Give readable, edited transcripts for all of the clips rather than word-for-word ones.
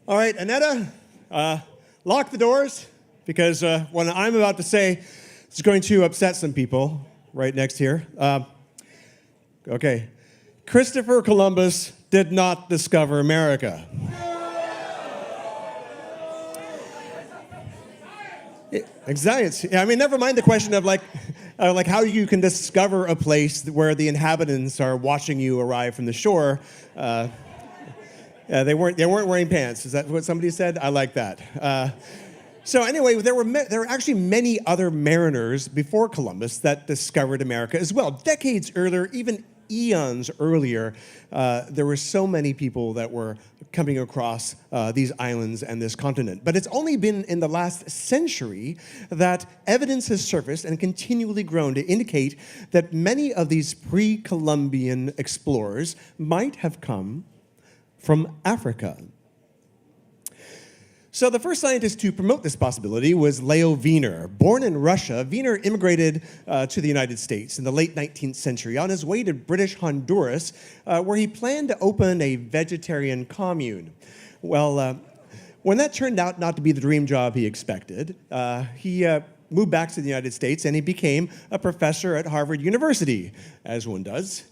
All right, Annetta, lock the doors because what I'm about to say is going to upset some people right next here. Okay. Christopher Columbus did not discover America. Exactly. I mean, never mind the question of like how you can discover a place where the inhabitants are watching you arrive from the shore. They weren't wearing pants. Is that what somebody said? I like that. So anyway, there were actually many other mariners before Columbus that discovered America as well. Decades earlier, even eons earlier, there were so many people that were coming across these islands and this continent. But it's only been in the last century that evidence has surfaced and continually grown to indicate that many of these pre-Columbian explorers might have come from Africa. So the first scientist to promote this possibility was Leo Wiener. Born in Russia, Wiener immigrated to the United States in the late 19th century on his way to British Honduras, where he planned to open a vegetarian commune. Well, when that turned out not to be the dream job he expected, he moved back to the United States and he became a professor at Harvard University, as one does.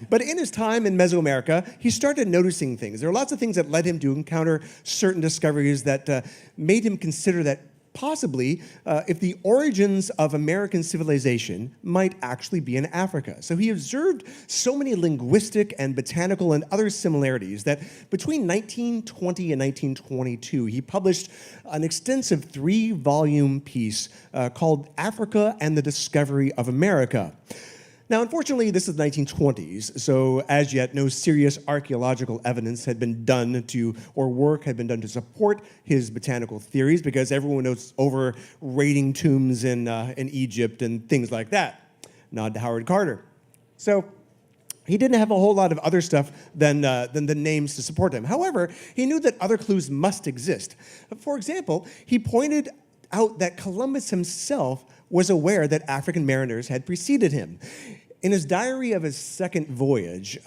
But in his time in Mesoamerica, he started noticing things. There are lots of things that led him to encounter certain discoveries that made him consider that possibly if the origins of American civilization might actually be in Africa. So he observed so many linguistic and botanical and other similarities that between 1920 and 1922, he published an extensive 3-volume piece called Africa and the Discovery of America. Now, unfortunately, this is the 1920s, so as yet, no serious archaeological evidence had been done or work had been done to support his botanical theories, because everyone was over raiding tombs in Egypt and things like that. Nod to Howard Carter. So he didn't have a whole lot of other stuff than the names to support him. However, he knew that other clues must exist. For example, he pointed out that Columbus himself was aware that African mariners had preceded him. In his diary of his second voyage,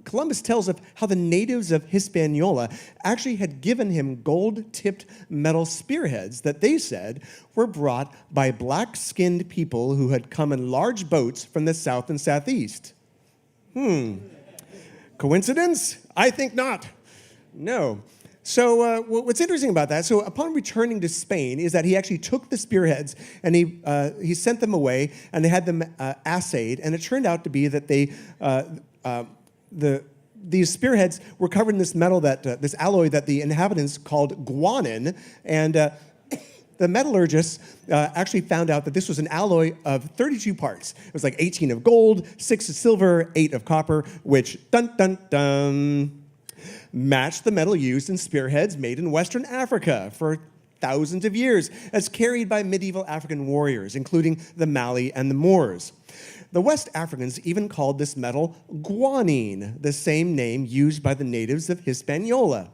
Columbus tells of how the natives of Hispaniola actually had given him gold-tipped metal spearheads that they said were brought by black-skinned people who had come in large boats from the south and southeast. Coincidence? I think not. No. So what's interesting about that, so upon returning to Spain, is that he actually took the spearheads and he sent them away and they had them assayed, and it turned out to be that these spearheads were covered in this metal, this alloy that the inhabitants called guanin, and the metallurgists actually found out that this was an alloy of 32 parts. It was like 18 of gold, 6 of silver, 8 of copper, which, dun, dun, dun, matched the metal used in spearheads made in Western Africa for thousands of years, as carried by medieval African warriors, including the Mali and the Moors. The West Africans even called this metal guanine, the same name used by the natives of Hispaniola.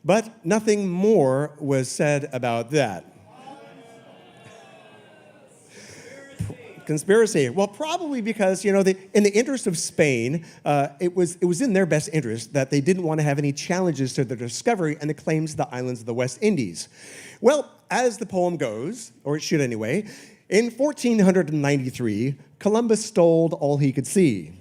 But nothing more was said about that. Conspiracy. Well, probably because, in the interest of Spain, it was in their best interest that they didn't want to have any challenges to their discovery and the claims to the islands of the West Indies. Well, as the poem goes, or it should anyway, in 1493, Columbus stole all he could see.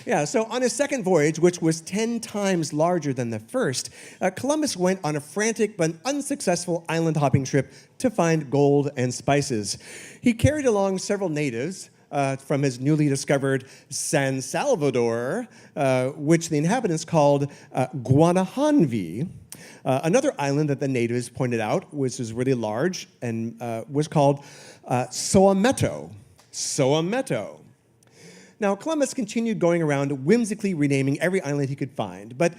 Yeah, so on his second voyage, which was 10 times larger than the first, Columbus went on a frantic but unsuccessful island-hopping trip to find gold and spices. He carried along several natives from his newly discovered San Salvador, which the inhabitants called Guanahanvi. Another island that the natives pointed out, which was really large, and was called Soameto. Soameto. Now, Columbus continued going around whimsically renaming every island he could find. But,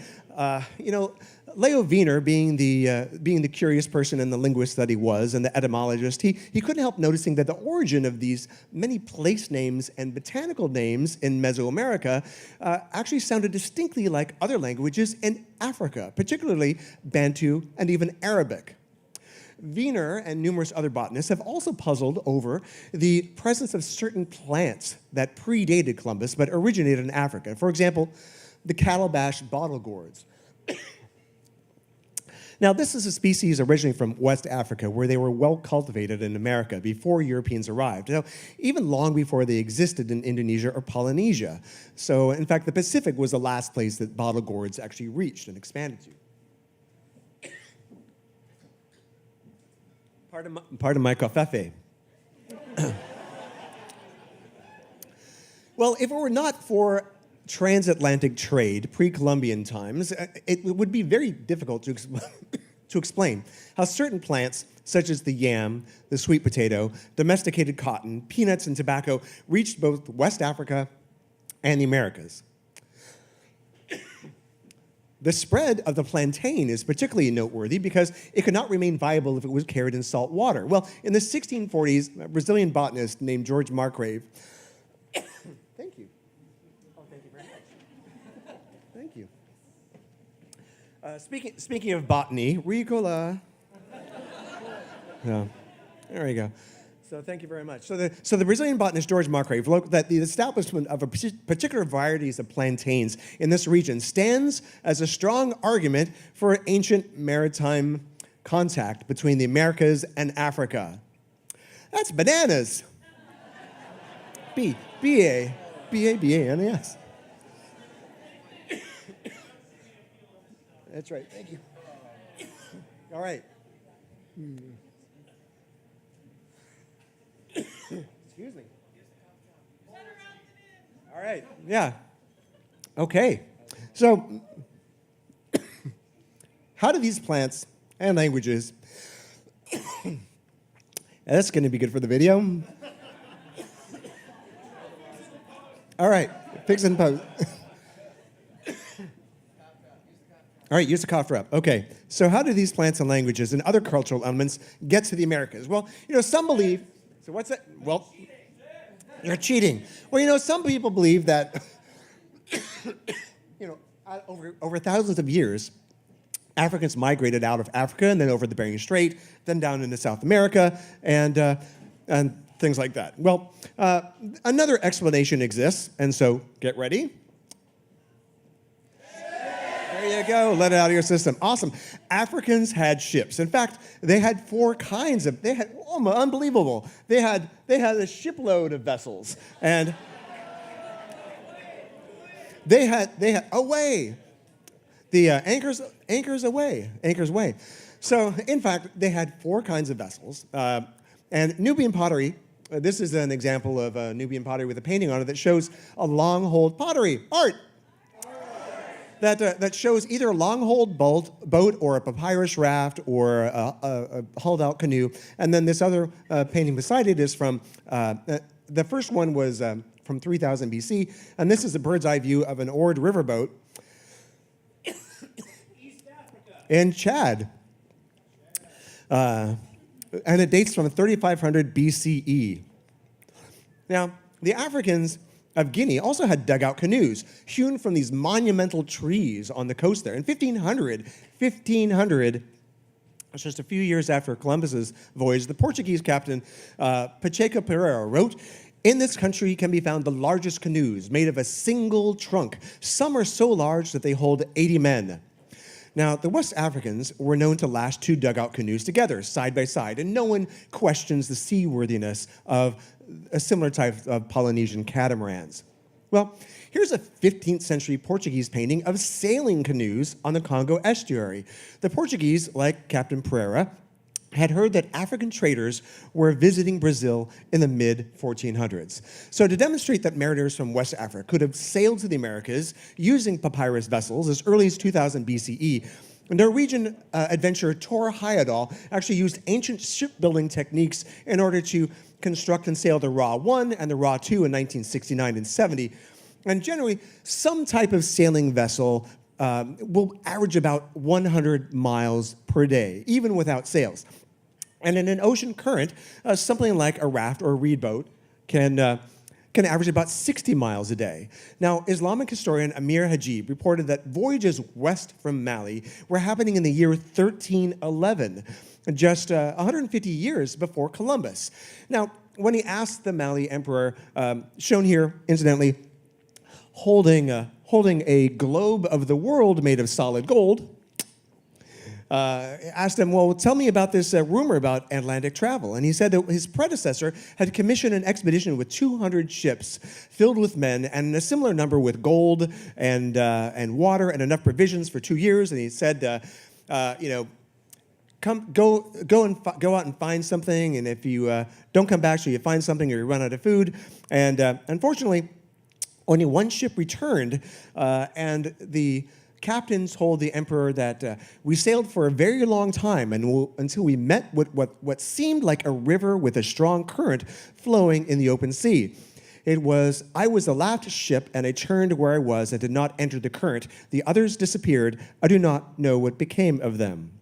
Leo Wiener, being the curious person and the linguist that he was and the etymologist, he couldn't help noticing that the origin of these many place names and botanical names in Mesoamerica actually sounded distinctly like other languages in Africa, particularly Bantu and even Arabic. Wiener and numerous other botanists have also puzzled over the presence of certain plants that predated Columbus but originated in Africa. For example, the calabash bottle gourds. Now, this is a species originally from West Africa, where they were well cultivated in America before Europeans arrived. Now, even long before they existed in Indonesia or Polynesia. So, in fact, the Pacific was the last place that bottle gourds actually reached and expanded to. Pardon my covfefe. Well, if it were not for transatlantic trade, pre-Columbian times, it would be very difficult to explain how certain plants, such as the yam, the sweet potato, domesticated cotton, peanuts, and tobacco, reached both West Africa and the Americas. The spread of the plantain is particularly noteworthy because it could not remain viable if it was carried in salt water. Well, in the 1640s, a Brazilian botanist named George Marcgrave. Thank you. Thank you. Speaking of botany, Ricola. Yeah, there we go. So thank you very much. So the Brazilian botanist George Marcgrave wrote that the establishment of a particular varieties of plantains in this region stands as a strong argument for ancient maritime contact between the Americas and Africa. That's bananas. B-A-B-A-N-A-S. That's right. Thank you. All right. Excuse me. All right. Yeah. Okay. So, how do these plants and languages? That's going to be good for the video. All right. Fix and pose. All right, use the cough drop. Okay, so how do these plants and languages and other cultural elements get to the Americas? Well, some believe, so what's that? Well, you're cheating. Well, some people believe that, over thousands of years, Africans migrated out of Africa and then over the Bering Strait, then down into South America, and things like that. Well, another explanation exists, and so get ready. There you go. Let it out of your system. Awesome. Africans had ships. In fact, they had four kinds of. They had unbelievable. They had a shipload of vessels, and they had away. The anchors way. So in fact, they had four kinds of vessels, and Nubian pottery. This is an example of Nubian pottery with a painting on it that shows a long-hold pottery art. That shows either a long-hold boat or a papyrus raft or a hulled-out canoe. And then this other painting beside it is from, the first one was from 3000 BC, and this is a bird's-eye view of an oared riverboat in Chad. And it dates from 3500 BCE. Now, the Africans of Guinea also had dugout canoes hewn from these monumental trees on the coast there. In 1500, just a few years after Columbus's voyage, the Portuguese captain Pacheco Pereira wrote, "In this country can be found the largest canoes made of a single trunk. Some are so large that they hold 80 men." Now, the West Africans were known to lash two dugout canoes together, side by side, and no one questions the seaworthiness of a similar type of Polynesian catamarans. Well, here's a 15th century Portuguese painting of sailing canoes on the Congo estuary. The Portuguese, like Captain Pereira, had heard that African traders were visiting Brazil in the mid-1400s. So to demonstrate that mariners from West Africa could have sailed to the Americas using papyrus vessels as early as 2000 BCE, Norwegian adventurer Tor Heyerdahl actually used ancient shipbuilding techniques in order to construct and sail the Ra 1 and the Ra 2 in 1969 and 70. And generally, some type of sailing vessel will average about 100 miles per day, even without sails. And in an ocean current, something like a raft or a reed boat can can average about 60 miles a day. Now, Islamic historian Amir Hajib reported that voyages west from Mali were happening in the year 1311, just 150 years before Columbus. Now, when he asked the Mali emperor, shown here, incidentally, holding a globe of the world made of solid gold, asked him, well, tell me about this rumor about Atlantic travel. And he said that his predecessor had commissioned an expedition with 200 ships filled with men and a similar number with gold and water and enough provisions for 2 years. And he said, go out and find something. And if you don't come back, so you find something or you run out of food. And unfortunately, only one ship returned, and the captain told the emperor that we sailed for a very long time until we met what seemed like a river with a strong current flowing in the open sea. I was the last ship, and I turned where I was and did not enter the current. The others disappeared. I do not know what became of them.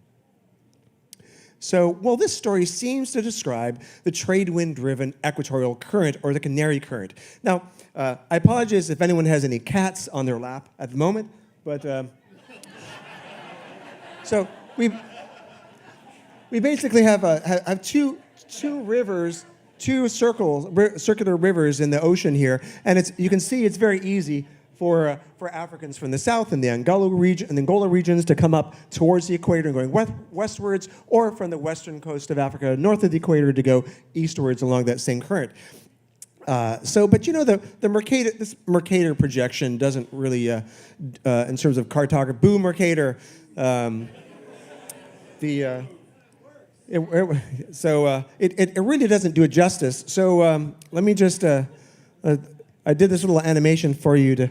So, well, this story seems to describe the trade wind-driven equatorial current, or the Canary Current. Now, I apologize if anyone has any cats on their lap at the moment, but so we basically have two rivers, two circular rivers in the ocean here, and you can see it's very easy for Africans from the south and the Angola regions to come up towards the equator and going westwards, or from the western coast of Africa north of the equator to go eastwards along that same current. But you know, this Mercator projection doesn't really, in terms of cartography, boo Mercator. It really doesn't do it justice. So let me just, I did this little animation for you to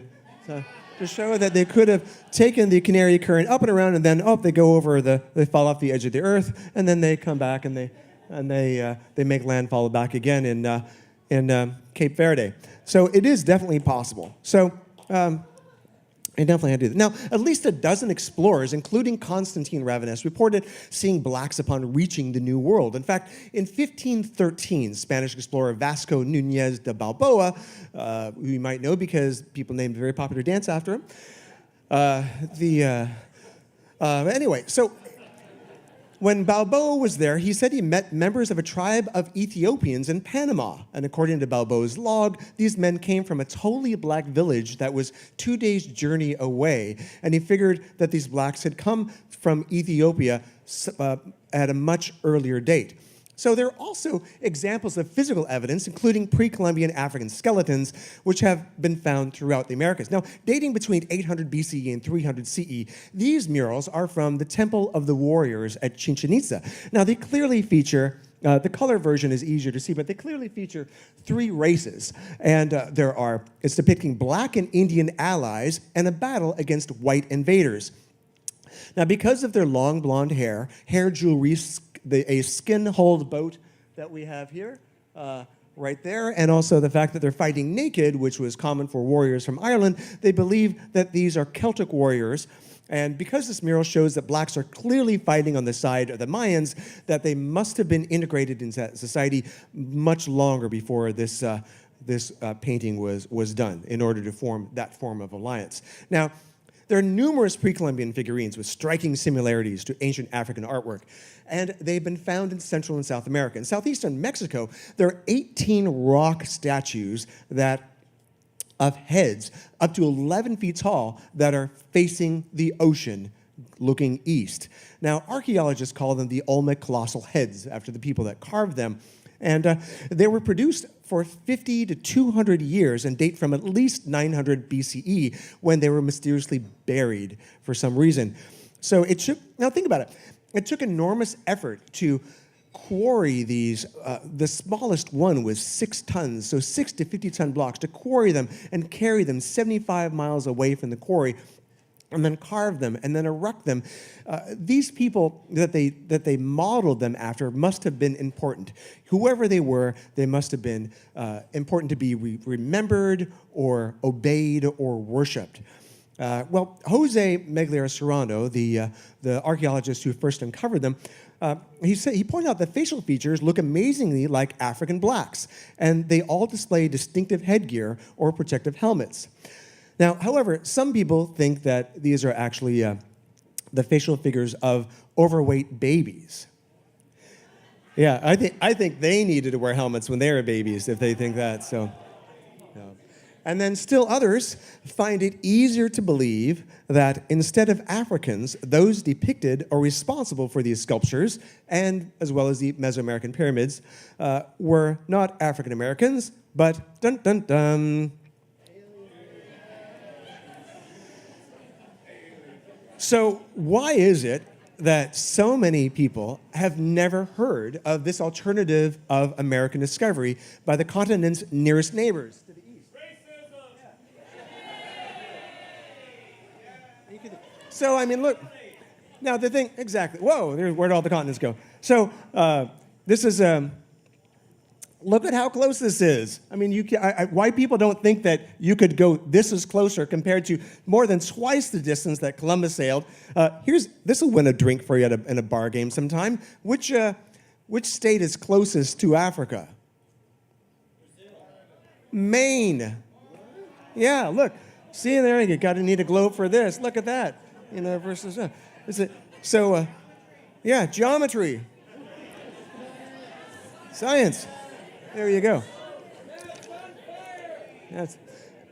show that they could have taken the Canary Current up and around, and then they go over they fall off the edge of the earth, and then they come back and they make landfall back again in Cape Verde. So it is definitely possible. So I definitely had to do that. Now, at least a dozen explorers, including Constantine Ravenous, reported seeing blacks upon reaching the New World. In fact, in 1513, Spanish explorer Vasco Núñez de Balboa, who you might know because people named a very popular dance after him. Anyway, so when Balboa was there, he said he met members of a tribe of Ethiopians in Panama. And according to Balboa's log, these men came from a totally black village that was 2 days' journey away. And he figured that these blacks had come from Ethiopia at a much earlier date. So there are also examples of physical evidence, including pre-Columbian African skeletons, which have been found throughout the Americas. Now, dating between 800 BCE and 300 CE, these murals are from the Temple of the Warriors at Chichen Itza. Now, they clearly feature, the color version is easier to see, but they clearly feature 3 races. And it's depicting black and Indian allies and a battle against white invaders. Now, because of their long blonde hair jewelry, a skin-hulled boat that we have here, right there, and also the fact that they're fighting naked, which was common for warriors from Ireland, they believe that these are Celtic warriors. And because this mural shows that blacks are clearly fighting on the side of the Mayans, that they must have been integrated into society much longer before this painting was done in order to form that form of alliance. Now, there are numerous pre-Columbian figurines with striking similarities to ancient African artwork, and they've been found in Central and South America. In southeastern Mexico, there are 18 rock statues of heads up to 11 feet tall that are facing the ocean, looking east. Now, archaeologists call them the Olmec colossal heads, after the people that carved them. And they were produced for 50 to 200 years and date from at least 900 BCE, when they were mysteriously buried for some reason. So now think about it. It took enormous effort to quarry these. The smallest one was 6 tons, so 6 to 50-ton blocks, to quarry them and carry them 75 miles away from the quarry, and then carve them, and then erect them. These people that they modeled them after must have been important. Whoever they were, they must have been important to be remembered or obeyed or worshipped. Jose Megliar Serrano, the archaeologist who first uncovered them, He pointed out that facial features look amazingly like African blacks, and they all display distinctive headgear or protective helmets. Now, however, some people think that these are actually the facial figures of overweight babies. Yeah, I think they needed to wear helmets when they were babies if they think that. So. And then still others find it easier to believe that instead of Africans, those depicted or responsible for these sculptures, and as well as the Mesoamerican pyramids, were not African Americans, but dun dun dun. So why is it that so many people have never heard of this alternative of American discovery by the continent's nearest neighbors? So, I mean, look, now the thing, exactly, whoa, where'd all the continents go? So, this is, look at how close this is. I mean, white people don't think that you could go, this is closer compared to more than twice the distance that Columbus sailed. This will win a drink for you in a bar game sometime. Which state is closest to Africa? Maine. Yeah, look, see there, you gotta need a globe for this. Look at that. You know, versus yeah, geometry, science. There you go.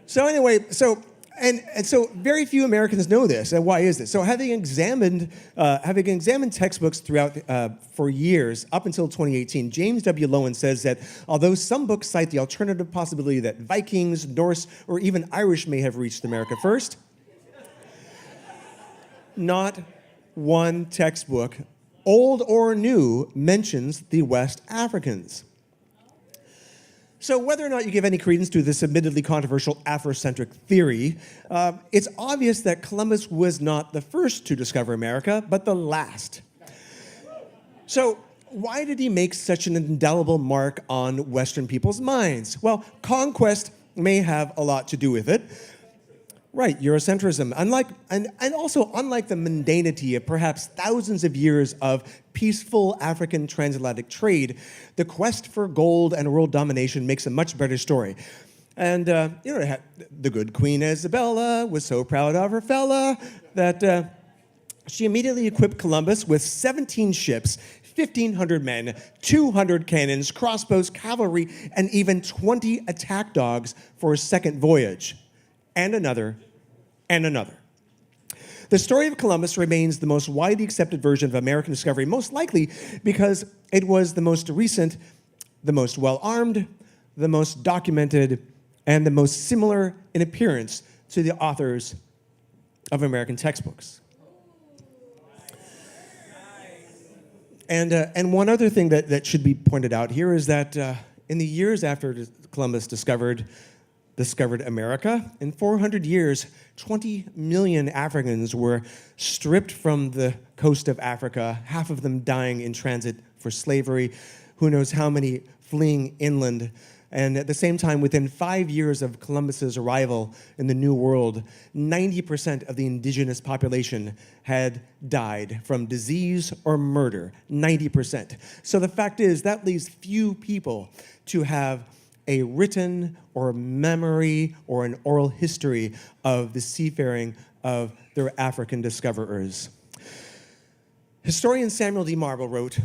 So anyway, so very few Americans know this. And why is this? So having examined textbooks throughout for years up until 2018, James W. Lowen says that although some books cite the alternative possibility that Vikings, Norse, or even Irish may have reached America first, not one textbook, old or new, mentions the West Africans. So whether or not you give any credence to this admittedly controversial Afrocentric theory, it's obvious that Columbus was not the first to discover America, but the last. So why did he make such an indelible mark on Western people's minds? Well, conquest may have a lot to do with it. Right, Eurocentrism. Unlike the mundanity of perhaps thousands of years of peaceful African transatlantic trade, the quest for gold and world domination makes a much better story. And, the good Queen Isabella was so proud of her fella that she immediately equipped Columbus with 17 ships, 1,500 men, 200 cannons, crossbows, cavalry, and even 20 attack dogs for a second voyage. And another, and another. The story of Columbus remains the most widely accepted version of American discovery, most likely because it was the most recent, the most well-armed, the most documented, and the most similar in appearance to the authors of American textbooks. And one other thing that should be pointed out here is that in the years after Columbus discovered America, in 400 years, 20 million Africans were stripped from the coast of Africa, half of them dying in transit for slavery, who knows how many fleeing inland. And at the same time, within 5 years of Columbus's arrival in the New World, 90% of the indigenous population had died from disease or murder, 90%. So the fact is, that leaves few people to have a written or memory or an oral history of the seafaring of their African discoverers. Historian Samuel D. Marble wrote,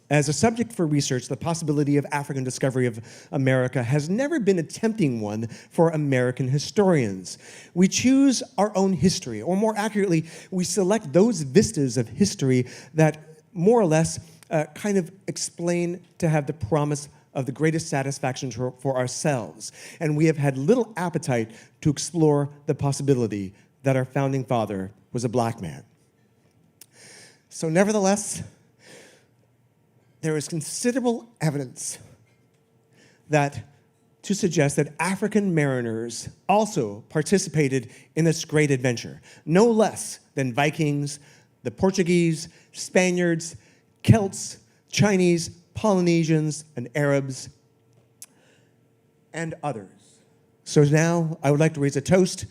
as a subject for research, the possibility of African discovery of America has never been a tempting one for American historians. We choose our own history, or more accurately, we select those vistas of history that more or less kind of explain to have the promise of the greatest satisfaction for ourselves. And we have had little appetite to explore the possibility that our founding father was a black man. So nevertheless, there is considerable evidence to suggest that African mariners also participated in this great adventure, no less than Vikings, the Portuguese, Spaniards, Celts, Chinese, Polynesians, and Arabs, and others. So now I would like to raise a toast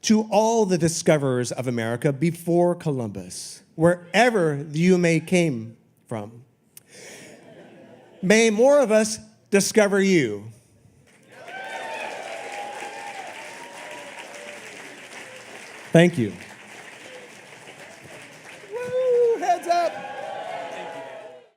to all the discoverers of America before Columbus, wherever you may came from. May more of us discover you. Thank you.